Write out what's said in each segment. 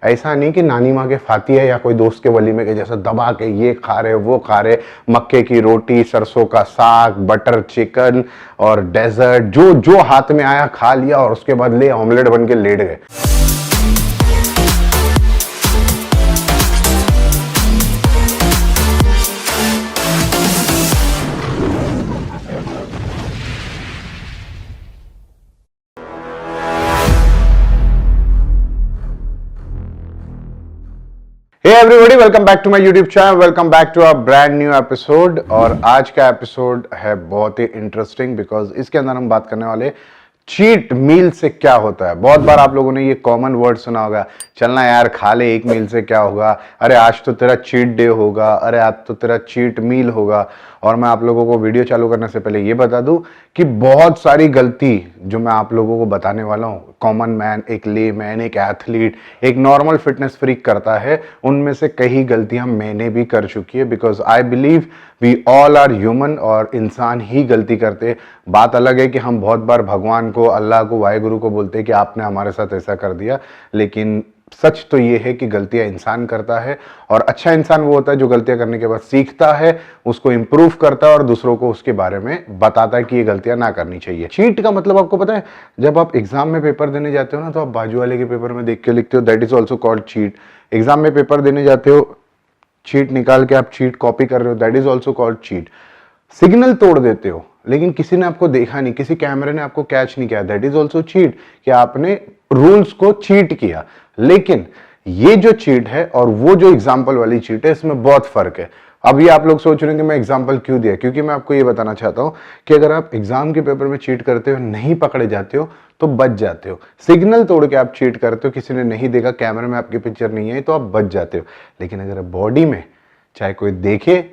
ऐसा नहीं कि नानी माँ के फातिया या कोई दोस्त के वलीमे के जैसा दबा के ये खा रहे वो खा रहे, मक्के की रोटी, सरसों का साग, बटर चिकन और डेजर्ट, जो जो हाथ में आया खा लिया और उसके बाद ले ऑमलेट बन के लेट गए। Hey everybody, welcome back to my YouTube channel, welcome back to a brand new episode। और आज का एपिसोड है बहुत ही इंटरेस्टिंग बिकॉज इसके अंदर हम बात करने वाले चीट मील से क्या होता है। बहुत बार आप लोगों ने ये कॉमन वर्ड सुना होगा, चलना यार खा ले एक मील से क्या होगा, अरे आज तो तेरा चीट डे होगा, अरे आज तो तेरा चीट मील होगा। और मैं आप लोगों को वीडियो चालू करने से पहले ये बता दूं कि बहुत सारी गलती जो मैं आप लोगों को बताने वाला हूं, कॉमन मैन, एक ले मैन, एक एथलीट, एक नॉर्मल फिटनेस फ्रीक करता है, उनमें से कई गलतियां मैंने भी कर चुकी है। Because I believe we all are human, और इंसान ही गलती करते। बात अलग है कि हम बहुत बार भगवान को, अल्लाह को, वाहेगुरु को बोलते हैं कि आपने हमारे साथ ऐसा कर दिया, लेकिन सच तो ये है कि गलतियां इंसान करता है। और अच्छा इंसान वो होता है जो गलतियां करने के बाद सीखता है, उसको इंप्रूव करता है और दूसरों को उसके बारे में बताता है कि ये गलतियां ना करनी चाहिए। चीट का मतलब आपको पता है, जब आप एग्जाम में पेपर देने जाते हो ना, तो आप बाजू वाले के पेपर में देख के लिखते हो, that is also called cheat. Exam में पेपर देने जाते हो, चीट निकाल के आप चीट कॉपी कर रहे हो, that is also called cheat. Signal तोड़ देते हो लेकिन किसी ने आपको देखा नहीं, किसी कैमरे ने आपको कैच नहीं किया, दैट इज ऑल्सो चीट, कि आपने रूल्स को चीट किया। लेकिन ये जो चीट है और वो जो एग्जाम्पल वाली चीट है, इसमें बहुत फर्क है। अभी आप लोग सोच रहे हैं कि मैं एग्जाम्पल क्यों दिया, क्योंकि मैं आपको ये बताना चाहता हूं कि अगर आप एग्जाम के पेपर में चीट करते हो, नहीं पकड़े जाते हो तो बच जाते हो। सिग्नल तोड़ के आप चीट करते हो, किसी ने नहीं देखा, कैमरे में आपकी पिक्चर नहीं आई, तो आप बच जाते हो। लेकिन अगर बॉडी में चाहे कोई देखे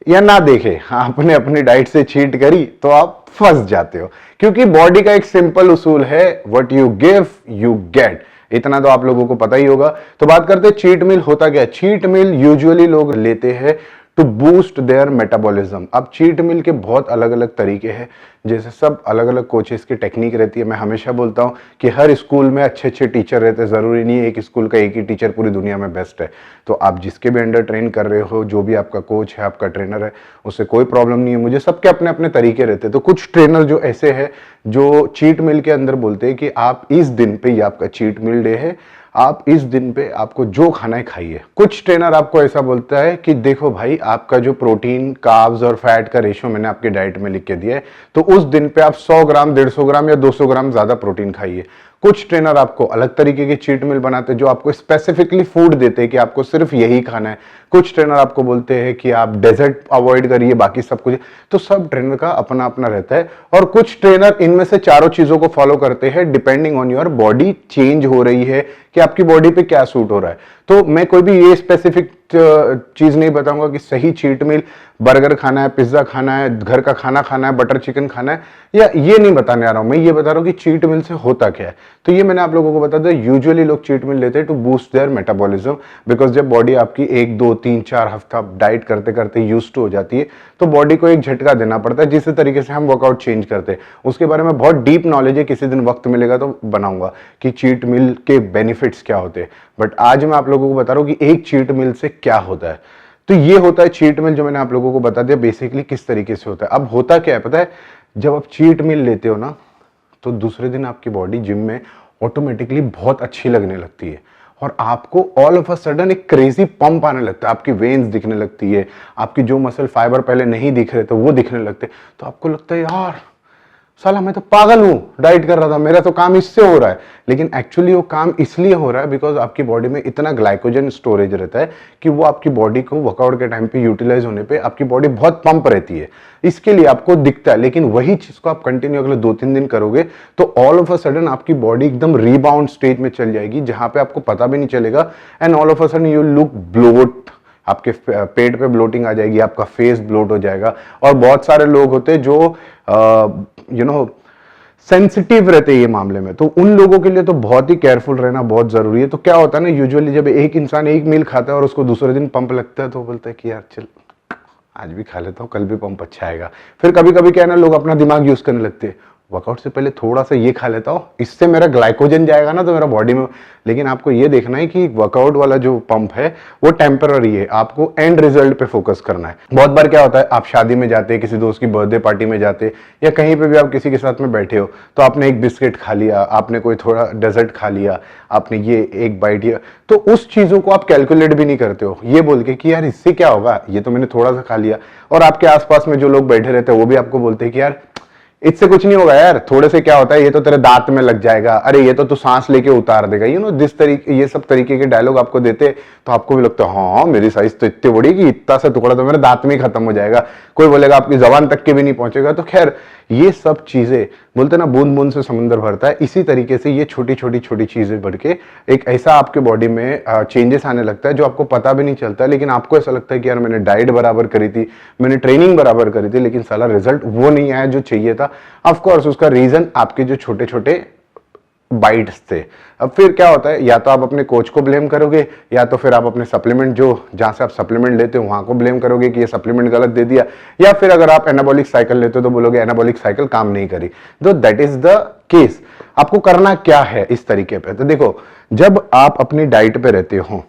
या ना देखे, आपने अपनी डाइट से चीट करी तो आप फंस जाते हो। क्योंकि बॉडी का एक सिंपल उसूल है, what you give you get. इतना तो आप लोगों को पता ही होगा। तो बात करते हैं चीट मील होता क्या है। चीट मील यूजुअली लोग लेते हैं टू बूस्ट देयर मेटाबॉलिज्म। अब चीट मील के बहुत अलग अलग तरीके हैं, जैसे सब अलग अलग कोचेस की टेक्निक रहती है। मैं हमेशा बोलता हूं कि हर स्कूल में अच्छे अच्छे टीचर रहते हैं, जरूरी नहीं है एक स्कूल का एक ही टीचर पूरी दुनिया में बेस्ट है। तो आप जिसके भी अंडर ट्रेन कर रहे हो, जो भी आपका कोच है, आपका ट्रेनर है, उससे कोई प्रॉब्लम नहीं है मुझे। सबके अपने अपने तरीके रहते हैं। तो कुछ ट्रेनर जो ऐसे हैं जो चीट मील के अंदर बोलते हैं कि आप इस दिन पे, ये आपका चीट मील डे है, आप इस दिन पे आपको जो खाना है खाइए। कुछ ट्रेनर आपको ऐसा बोलता है कि देखो भाई, आपका जो प्रोटीन, कार्ब्स और फैट का रेशियो मैंने आपके डाइट में लिख के दिया है, तो उस दिन पे आप 100 ग्राम, 150 ग्राम या 200 ग्राम ज्यादा प्रोटीन खाइए। कुछ ट्रेनर आपको अलग तरीके के चीट मील बनाते हैं जो आपको स्पेसिफिकली फूड देते हैं कि आपको सिर्फ यही खाना है। कुछ ट्रेनर आपको बोलते हैं कि आप डेजर्ट अवॉइड करिए, बाकी सब कुछ। तो सब ट्रेनर का अपना अपना रहता है। और कुछ ट्रेनर इनमें से चारों चीजों को फॉलो करते हैं depending on your body change हो रही है, कि आपकी बॉडी पे क्या सूट हो रहा है। तो मैं कोई भी ये स्पेसिफिक चीज नहीं बताऊंगा कि सही चीट मील बर्गर खाना है, पिज्जा खाना है, घर का खाना खाना है, बटर चिकन खाना है, या ये नहीं बताने आ रहा हूं। मैं ये बता रहा हूं कि चीट मील से होता क्या है। तो ये मैंने आप लोगों को बता दिया। यूजुअली लोग चीट मील लेते हैं to boost their metabolism, because जब बॉडी आपकी 1, 2, 3, 4 हफ्ता डाइट करते करते यूज्ड टू हो जाती है, तो बॉडी को एक झटका देना पड़ता है, जिस तरीके से हम वर्कआउट चेंज करते हैं। उसके बारे में बहुत डीप नॉलेज है, किसी दिन वक्त मिलेगा तो बनाऊंगा कि चीट मील के बेनिफिट्स क्या होते हैं। बट आज मैं आप लोगों को बता रहा हूं कि एक चीट मील से क्या होता है। तो ये होता है चीट मील, जो मैंने आप लोगों को बता दिया बेसिकली किस तरीके से होता है। अब होता क्या है पता है, जब आप चीट मील लेते हो ना, तो दूसरे दिन आपकी बॉडी जिम में ऑटोमेटिकली बहुत अच्छी लगने लगती है, और आपको ऑल ऑफ अ सडन एक क्रेजी पंप आने लगता है, आपकी वेन्स दिखने लगती है, आपकी जो मसल फाइबर पहले नहीं दिख रहे थे वो दिखने लगते। तो आपको लगता है यार साला मैं तो पागल हूं, डाइट कर रहा था, मेरा तो काम इससे हो रहा है। लेकिन एक्चुअली वो काम इसलिए हो रहा है बिकॉज आपकी बॉडी में इतना ग्लाइकोजन स्टोरेज रहता है कि वो आपकी बॉडी को वर्कआउट के टाइम पे यूटिलाइज होने पे आपकी बॉडी बहुत पंप रहती है, इसके लिए आपको दिखता है। लेकिन वही चीज को आप कंटिन्यू अगले 2-3 दिन करोगे तो ऑल ऑफ अ सडन आपकी बॉडी एकदम रीबाउंड स्टेज में चल जाएगी, जहां पे आपको पता भी नहीं चलेगा, and all of a sudden you look bloat, आपके पेट पे ब्लोटिंग आ जाएगी, आपका फेस ब्लोट हो जाएगा। और बहुत सारे लोग होते हैं जो सेंसिटिव रहते हैं ये मामले में, तो उन लोगों के लिए तो बहुत ही केयरफुल रहना बहुत जरूरी है। तो क्या होता है ना, यूजुअली जब एक इंसान एक मील खाता है और उसको दूसरे दिन पंप लगता है, तो बोलता है कि यार चल आज भी खा लेता हूँ, कल भी पंप अच्छा आएगा। फिर कभी कभी क्या है ना, लोग अपना दिमाग यूज करने लगते हैं, वर्कआउट से पहले थोड़ा सा ये खा लेता हूँ, इससे मेरा ग्लाइकोजन जाएगा ना तो मेरा बॉडी में। लेकिन आपको ये देखना है कि वर्कआउट वाला जो पंप है वो टेम्पररी है, आपको एंड रिजल्ट पे फोकस करना है। बहुत बार क्या होता है, आप शादी में जाते, किसी दोस्त की बर्थडे पार्टी में जाते, या कहीं पे भी आप किसी के साथ में बैठे हो, तो आपने एक बिस्किट खा लिया, आपने कोई थोड़ा डेजर्ट खा लिया, आपने ये एक बाइट लिया, तो उस चीजों को आप कैलकुलेट भी नहीं करते हो, ये बोल के कि यार इससे क्या होगा, ये तो मैंने थोड़ा सा खा लिया। और आपके आसपास में जो लोग बैठे रहते हैं वो भी आपको बोलते हैं कि यार इससे कुछ नहीं होगा यार, थोड़े से क्या होता है, ये तो तेरे दांत में लग जाएगा, अरे ये तो तू सांस लेके उतार देगा, दिस तरीके, ये सब तरीके के डायलॉग आपको देते, तो आपको भी लगता है हाँ मेरी साइज तो इतनी बड़ी कि इतना सा टुकड़ा तो मेरे दांत में ही खत्म हो जाएगा, कोई बोलेगा आपकी जबान तक के भी नहीं पहुंचेगा। तो खैर ये सब चीजें बोलते ना, बूंद बूंद से समुद्र भरता है, इसी तरीके से ये छोटी छोटी चीजें बढ़ के एक ऐसा आपके बॉडी में चेंजेस आने लगता है जो आपको पता भी नहीं चलता, लेकिन आपको ऐसा लगता है कि यार मैंने डाइट बराबर करी थी, मैंने ट्रेनिंग बराबर करी थी, लेकिन साला रिजल्ट वो नहीं आया जो चाहिए था। ऑफ कोर्स उसका रीजन आपके जो छोटे छोटे बाइट्स थे। अब फिर क्या होता है, या तो आप अपने कोच को ब्लेम करोगे, या तो फिर आप अपने सप्लीमेंट, जो जहां से आप सप्लीमेंट लेते हो वहां को ब्लेम करोगे कि ये सप्लीमेंट गलत दे दिया, या फिर अगर आप एनाबॉलिक साइकिल लेते हो तो बोलोगे एनाबॉलिक साइकिल काम नहीं करी। तो दैट इज द केस। आपको करना क्या है इस तरीके पे, तो देखो जब आप अपनी डाइट पे रहते हो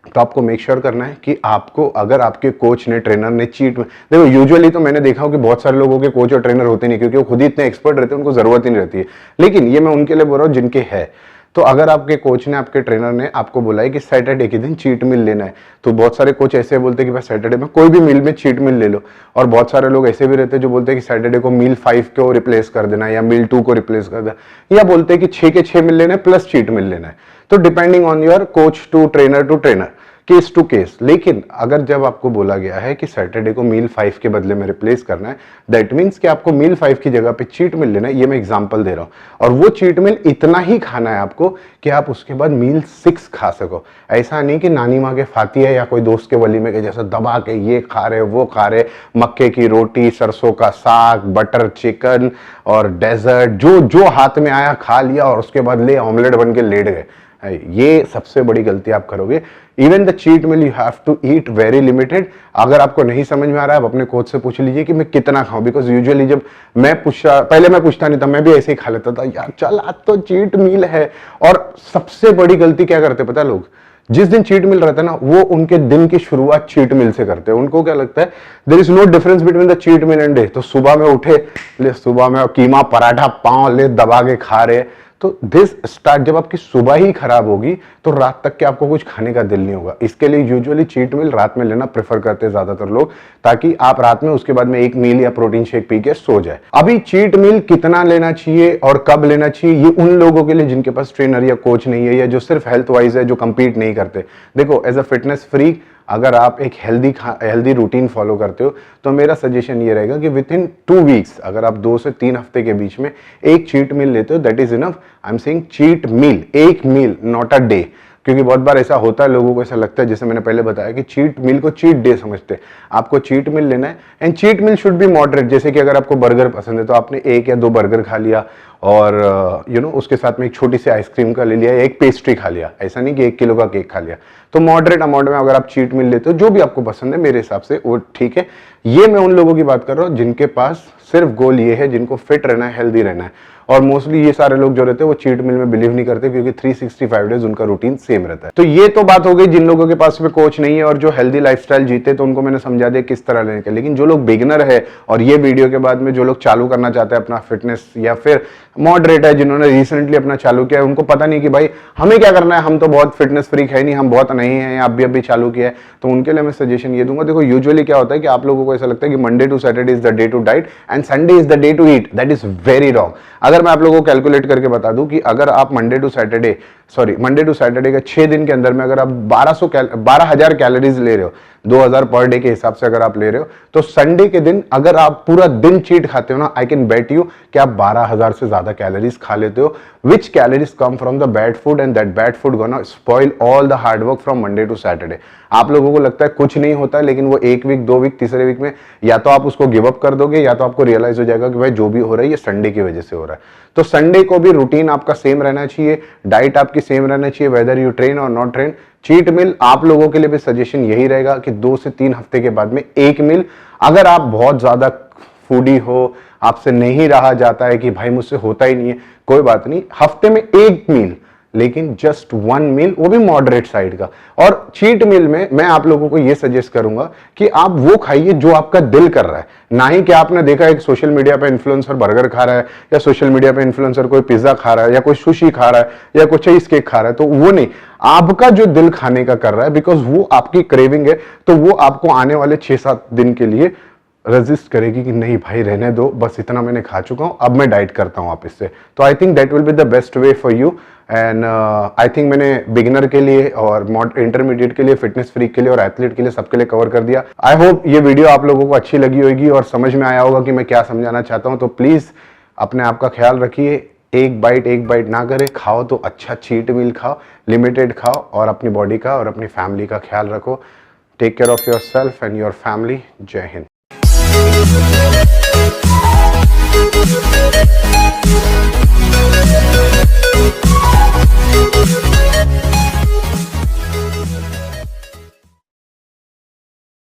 तो आपको मेक श्योर करना है कि आपको, अगर आपके कोच ने, ट्रेनर ने चीट में, देखो यूजुअली तो मैंने देखा हो कि बहुत सारे लोगों के कोच और ट्रेनर होते नहीं, क्योंकि वो खुद ही इतने एक्सपर्ट रहते हैं, उनको जरूरत ही नहीं रहती है। लेकिन ये मैं उनके लिए बोल रहा हूँ जिनके है। तो अगर आपके कोच ने, आपके ट्रेनर ने आपको बोला है कि सैटरडे के दिन चीट मील लेना है, तो बहुत सारे कोच ऐसे बोलते हैं कि भाई सैटरडे में कोई भी मील में चीट मील ले लो, और बहुत सारे लोग ऐसे भी रहते हैं जो बोलते हैं कि सैटरडे को मील 5 को रिप्लेस कर देना या मील 2 को रिप्लेस कर देना, या बोलते हैं कि 6 के 6 मील लेना है प्लस चीट मील लेना है। तो depending on your coach to trainer, case to case. लेकिन अगर जब आपको बोला गया है कि सैटरडे को मील 5 के बदले में रिप्लेस करना है, दैट मीन्स कि आपको मील 5 की जगह पे चीट मील लेना है। ये मैं एग्जांपल दे रहा हूं, और वो चीट मील इतना ही खाना है आपको कि आप उसके बाद मील 6 खा सको। ऐसा नहीं कि नानी माँ के फातिया या कोई दोस्त के वलीमे के जैसा दबा के ये खा रहे वो खा रहे, मक्के की रोटी, सरसों का साग, बटर चिकन और डेजर्ट, जो जो हाथ में आया खा लिया, और उसके बाद ले ऑमलेट बन के लेट गए। ये सबसे बड़ी गलती आप करोगे। Even the cheat meal you have to eat very limited. अगर आपको नहीं समझ में आ रहा है, आप अपने कोच से पूछ लीजिए कि मैं कितना खाऊं, बिकॉज यूजुअली जब मैं पहले मैं पूछता नहीं था, मैं भी ऐसे ही खा लेता था, यार चल आज तो चीट मील है। और सबसे बड़ी गलती क्या करते पता है लोग, जिस दिन चीट मिल रहता है ना, वो उनके दिन की शुरुआत चीट मिल से करते हैं। उनको क्या लगता है, there is no difference between the cheat meal and day. तो सुबह में उठे, ले सुबह में कीमा पराठा पांव ले दबा के खा रहे, तो दिस स्टार्ट, जब आपकी सुबह ही खराब होगी तो रात तक के आपको कुछ खाने का दिल नहीं होगा। इसके लिए यूजुअली चीट मील रात में लेना प्रेफर करते हैं ज्यादातर लोग, ताकि आप रात में उसके बाद में एक मील या प्रोटीन शेक पी के सो जाए। अभी चीट मील कितना लेना चाहिए और कब लेना चाहिए, ये उन लोगों के लिए जिनके पास ट्रेनर या कोच नहीं है, या जो सिर्फ हेल्थ वाइज है, जो कंपीट नहीं करते। देखो एज अ फिटनेस फ्रीक, अगर आप एक हेल्दी रूटीन फॉलो करते हो, तो मेरा सजेशन ये रहेगा कि विद इन 2 वीक्स, अगर आप 2 से 3 हफ्ते के बीच में एक चीट मील लेते हो, that is enough. I am saying cheat meal, एक मील, नॉट अ डे। क्योंकि बहुत बार ऐसा होता है, लोगों को ऐसा लगता है, जैसे मैंने पहले बताया कि चीट मील को चीट डे समझते हैं। आपको चीट मील लेना है, and cheat meal should be moderate. जैसे कि अगर आपको बर्गर पसंद है तो आपने 1 या 2 बर्गर खा लिया, और उसके साथ में एक छोटी सी आइसक्रीम का ले लिया, एक पेस्ट्री खा लिया। ऐसा नहीं कि 1 किलो का केक खा लिया। तो मॉडरेट अमाउंट में अगर आप चीट मील लेते हो, जो भी आपको पसंद है, मेरे हिसाब से वो ठीक है। ये मैं उन लोगों की बात कर रहा हूँ जिनके पास सिर्फ गोल ये है, जिनको फिट रहना है, हेल्दी रहना है। और मोस्टली ये सारे लोग जो रहते हैं वो चीट मील में बिलीव नहीं करते, क्योंकि 365 डेज उनका रूटीन सेम रहता है। तो ये तो बात हो गई जिन लोगों के पास में कोच नहीं है और जो हेल्दी लाइफस्टाइल जीते, तो उनको मैंने समझा दिया किस तरह लेने का। लेकिन जो लोग बिगिनर है, और ये वीडियो के बाद में जो लोग चालू करना चाहते हैं अपना फिटनेस, या फिर मॉडरेट है, जिन्होंने रिसेंटली अपना चालू किया है, उनको पता नहीं कि भाई हमें क्या करना है, हम तो बहुत फिटनेस फ्रीक है नहीं, हम बहुत नहीं है, आप भी अभी चालू किया है, तो उनके लिए मैं सजेशन ये दूंगा। देखो यूजुअली क्या होता है कि आप लोगों को ऐसा लगता है कि Monday to Saturday is the day to diet and Sunday is the day to eat. That is very wrong. अगर मैं आप लोगों को कैलकुलेट करके बता दूं कि अगर आप मंडे टू सैटरडे के 6 दिन के अंदर में अगर आप 12,000 कैलोरीज ले रहे हो, 2,000 पर डे के हिसाब से अगर आप ले रहे हो, तो संडे के दिन अगर आप पूरा दिन चीट खाते हो ना, आई कैन बेट यू कि आप 12,000 से ज्यादा कैलोरीज खा लेते हो, which calories come from the bad food, and that bad food gonna spoil all the hard work from Monday to Saturday. आप लोगों को लगता है कुछ नहीं होता, लेकिन वो 1 वीक 2 वीक तीसरे वीक में या तो आप उसको गिव अप कर दोगे, या तो आपको रियलाइज हो जाएगा कि भाई जो भी हो रहा है ये संडे की वजह से हो रहा है। तो संडे को भी रूटीन आपका सेम रहना चाहिए, डाइट आपकी सेम रहना चाहिए, वेदर यू ट्रेन और नॉट ट्रेन। चीट मील आप लोगों के लिए भी सजेशन यही रहेगा कि 2 से 3 हफ्ते के बाद में एक मील। अगर आप बहुत ज्यादा फूडी हो, आपसे नहीं रहा जाता है कि भाई मुझसे होता ही नहीं है, कोई बात नहीं, हफ्ते में एक मील, लेकिन जस्ट 1 मील, वो भी मॉडरेट साइड का। और चीट मील में मैं आप लोगों को ये सजेस्ट करूंगा कि आप वो खाइए जो आपका दिल कर रहा है, ना ही कि आपने देखा एक सोशल मीडिया पे इन्फ्लुएंसर बर्गर खा रहा है, या सोशल मीडिया पे इन्फ्लुएंसर कोई पिज्जा खा रहा है, या कोई सुशी खा रहा है, या कोई चीज केक खा रहा है, तो वो नहीं, आपका जो दिल खाने का कर रहा है, बिकॉज वो आपकी क्रेविंग है, तो वो आपको आने वाले 6-7 दिन के लिए रेजिस्ट करेगी कि नहीं भाई रहने दो, बस इतना मैंने खा चुका हूं, अब मैं डाइट करता हूं आप इससे। तो I think that will be the best way for you. And I think मैंने बिगिनर के लिए और इंटरमीडिएट के लिए, फिटनेस फ्रीक के लिए और एथलीट के लिए, सबके लिए कवर कर दिया। आई होप ये वीडियो आप लोगों को अच्छी लगी होगी और समझ में आया होगा कि मैं क्या समझाना चाहता हूं। तो प्लीज अपने आप का ख्याल रखिए, एक बाइट ना करे, खाओ तो अच्छा चीट मील खाओ, लिमिटेड खाओ, और अपनी बॉडी का और अपनी फैमिली का ख्याल रखो। Take care of yourself and your family. जय हिंद। We'll be right back.